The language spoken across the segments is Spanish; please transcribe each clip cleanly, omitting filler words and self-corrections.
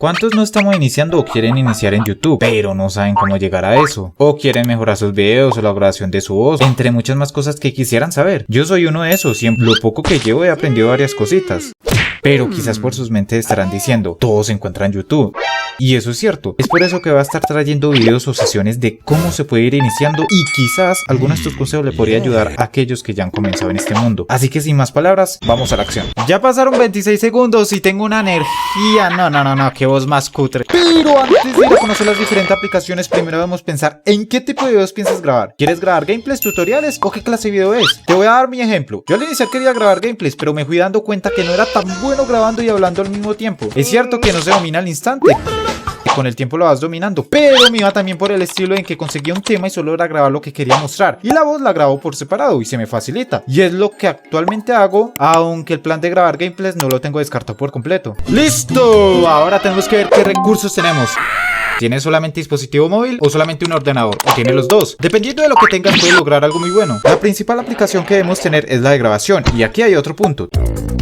¿Cuántos no estamos iniciando o quieren iniciar en YouTube, pero no saben cómo llegar a eso? O quieren mejorar sus videos o la grabación de su voz, entre muchas más cosas que quisieran saber. Yo soy uno de esos y en lo poco que llevo he aprendido varias cositas. Pero quizás por sus mentes estarán diciendo, todo se encuentra en YouTube. Y eso es cierto, es por eso que va a estar trayendo videos o sesiones de cómo se puede ir iniciando y quizás algunos de estos consejos le podría ayudar a aquellos que ya han comenzado en este mundo. Así que sin más palabras, vamos a la acción. Ya pasaron 26 segundos y tengo una energía, no, qué voz más cutre. Pero antes de ir a conocer las diferentes aplicaciones, primero debemos pensar en qué tipo de videos piensas grabar. ¿Quieres grabar gameplays, tutoriales o qué clase de video es? Te voy a dar mi ejemplo. Yo al iniciar quería grabar gameplays, pero me fui dando cuenta que no era tan bueno grabando y hablando al mismo tiempo. Es cierto que no se domina al instante, con el tiempo lo vas dominando, pero me iba también por el estilo en que conseguía un tema y solo era grabar lo que quería mostrar y la voz la grabo por separado y se me facilita, y es lo que actualmente hago, aunque el plan de grabar gameplays no lo tengo descartado por completo. ¡Listo! Ahora tenemos que ver qué recursos tenemos. ¿Tienes solamente dispositivo móvil o solamente un ordenador? ¿O tienes los dos? Dependiendo de lo que tengas puedes lograr algo muy bueno. La principal aplicación que debemos tener es la de grabación, y aquí hay otro punto.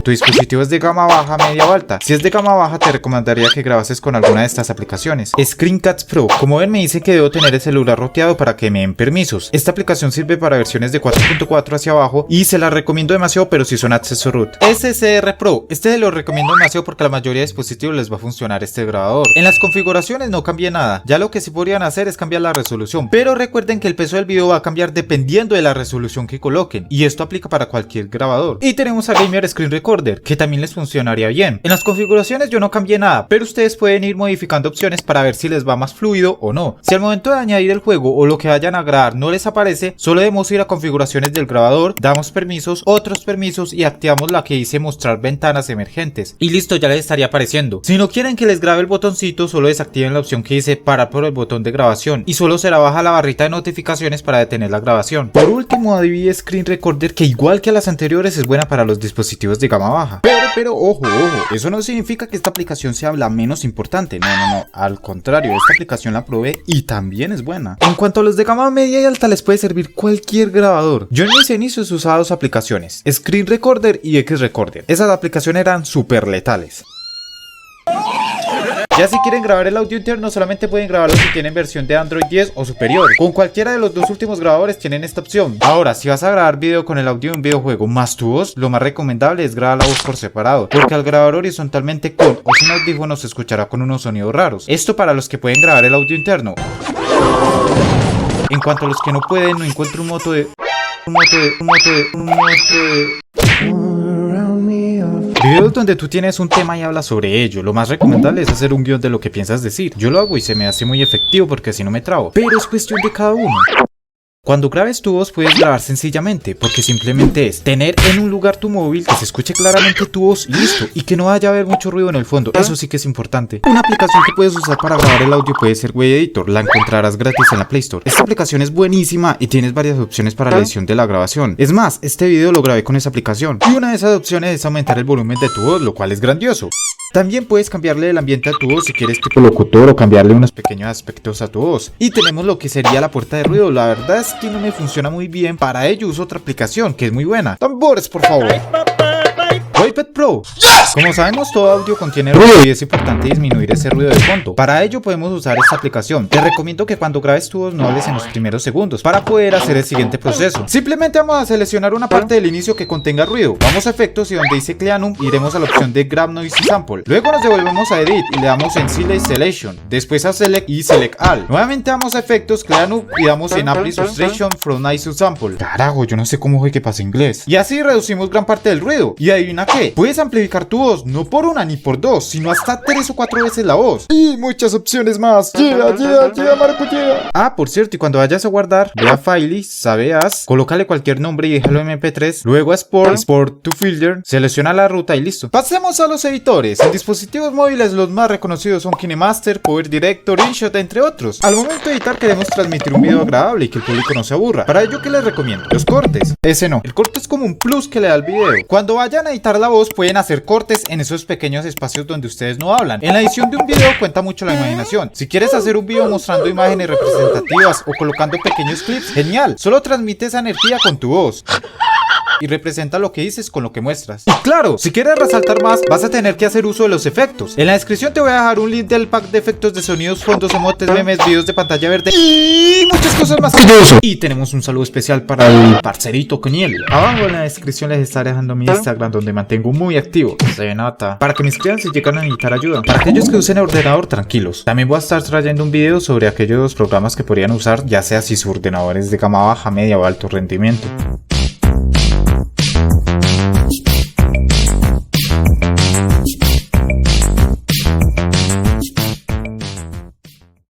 ¿Tu dispositivo es de gama baja, media o alta? Si es de gama baja te recomendaría que grabases con alguna de estas aplicaciones. Screencast Pro. Como ven me dice que debo tener el celular roteado para que me den permisos. Esta aplicación sirve para versiones de 4.4 hacia abajo y se la recomiendo demasiado, pero si son acceso root. SSR Pro. Este se lo recomiendo demasiado porque a la mayoría de dispositivos les va a funcionar este grabador. En las configuraciones no cambia nada, ya lo que sí podrían hacer es cambiar la resolución, pero recuerden que el peso del video va a cambiar dependiendo de la resolución que coloquen, y esto aplica para cualquier grabador. Y tenemos a Gamer Screen Recorder, que también les funcionaría bien. En las configuraciones yo no cambié nada, pero ustedes pueden ir modificando opciones para ver si les va más fluido o no. Si al momento de añadir el juego o lo que vayan a grabar no les aparece, solo debemos ir a configuraciones del grabador, damos permisos, otros permisos y activamos la que dice mostrar ventanas emergentes, y listo, ya les estaría apareciendo. Si no quieren que les grabe el botoncito, solo desactiven la opción que dice parar por el botón de grabación y solo será baja la barrita de notificaciones para detener la grabación. Por último, Adobe Screen Recorder, que igual que las anteriores es buena para los dispositivos de gama baja. Pero ojo, eso no significa que esta aplicación sea la menos importante, no, al contrario, esta aplicación la probé y también es buena. En cuanto a los de gama media y alta les puede servir cualquier grabador. Yo en mis inicios usaba dos aplicaciones, Screen Recorder y X Recorder. Esas aplicaciones eran súper letales. Ya si quieren grabar el audio interno solamente pueden grabarlo si tienen versión de Android 10 o superior. Con cualquiera de los dos últimos grabadores tienen esta opción. Ahora, si vas a grabar video con el audio de un videojuego más tu voz, lo más recomendable es grabar la voz por separado, porque al grabar horizontalmente con o sin audífonos se escuchará con unos sonidos raros. Esto para los que pueden grabar el audio interno. En cuanto a los que no pueden, no encuentro un modo de videos donde tú tienes un tema y hablas sobre ello. Lo más recomendable es hacer un guión de lo que piensas decir. Yo lo hago y se me hace muy efectivo porque así no me trabo, pero es cuestión de cada uno. Cuando grabes tu voz puedes grabar sencillamente, porque simplemente es tener en un lugar tu móvil, que se escuche claramente tu voz y listo, y que no vaya a haber mucho ruido en el fondo. Eso sí que es importante. Una aplicación que puedes usar para grabar el audio puede ser Way Editor, la encontrarás gratis en la Play Store. Esta aplicación es buenísima y tienes varias opciones para la edición de la grabación. Es más, este video lo grabé con esa aplicación, y una de esas opciones es aumentar el volumen de tu voz, lo cual es grandioso. También puedes cambiarle el ambiente a tu voz si quieres tipo locutor o cambiarle unos pequeños aspectos a tu voz. Y tenemos lo que sería la puerta de ruido. La verdad es que no me funciona muy bien. Para ello uso otra aplicación que es muy buena. Tambores, por favor. iPad Pro. Como sabemos, todo audio contiene ruido y es importante disminuir ese ruido de fondo. Para ello podemos usar esta aplicación. Te recomiendo que cuando grabes tu voz no hables en los primeros segundos para poder hacer el siguiente proceso. Simplemente vamos a seleccionar una parte del inicio que contenga ruido. Vamos a efectos y donde dice Cleanum iremos a la opción de Grab Noise Sample. Luego nos devolvemos a Edit y le damos en Select Selection. Después a Select y Select All. Nuevamente vamos a efectos, Cleanum y damos en Apply Subtraction from Noise Sample. Carajo, yo no sé cómo fue que pasa inglés. Y así reducimos gran parte del ruido. Y adivina qué, puedes amplificar tu voz no por una ni por dos, sino hasta 3 o 4 veces la voz. Y muchas opciones más. Maracuyá. Ah, por cierto, y cuando vayas a guardar, ve a File, sabeas, colócale cualquier nombre y déjalo en MP3. Luego a Export to Filter, selecciona la ruta y listo. Pasemos a los editores. En dispositivos móviles los más reconocidos son KineMaster, Power Director, InShot, entre otros. Al momento de editar queremos transmitir un video agradable y que el público no se aburra. Para ello, ¿qué les recomiendo? Los cortes. Ese no. El corte es como un plus que le da al video. Cuando vayan a editar la voz pueden hacer cortes en esos pequeños espacios donde ustedes no hablan. En la edición de un video cuenta mucho la imaginación. Si quieres hacer un video mostrando imágenes representativas o colocando pequeños clips, genial. Solo transmite esa energía con tu voz. y representa lo que dices con lo que muestras. Y claro, si quieres resaltar más, vas a tener que hacer uso de los efectos. En la descripción te voy a dejar un link del pack de efectos de sonidos, fondos, emotes, memes, videos de pantalla verde y muchas cosas más que yo uso. Y tenemos un saludo especial para el parcerito Keniel. Abajo en la descripción les estaré dejando mi Instagram, donde mantengo muy activo, se nota, para que me escriban si llegan a necesitar ayuda. Para aquellos que usen ordenador, tranquilos. También voy a estar trayendo un video sobre aquellos programas que podrían usar, ya sea si su ordenador es de gama baja, media o alto rendimiento.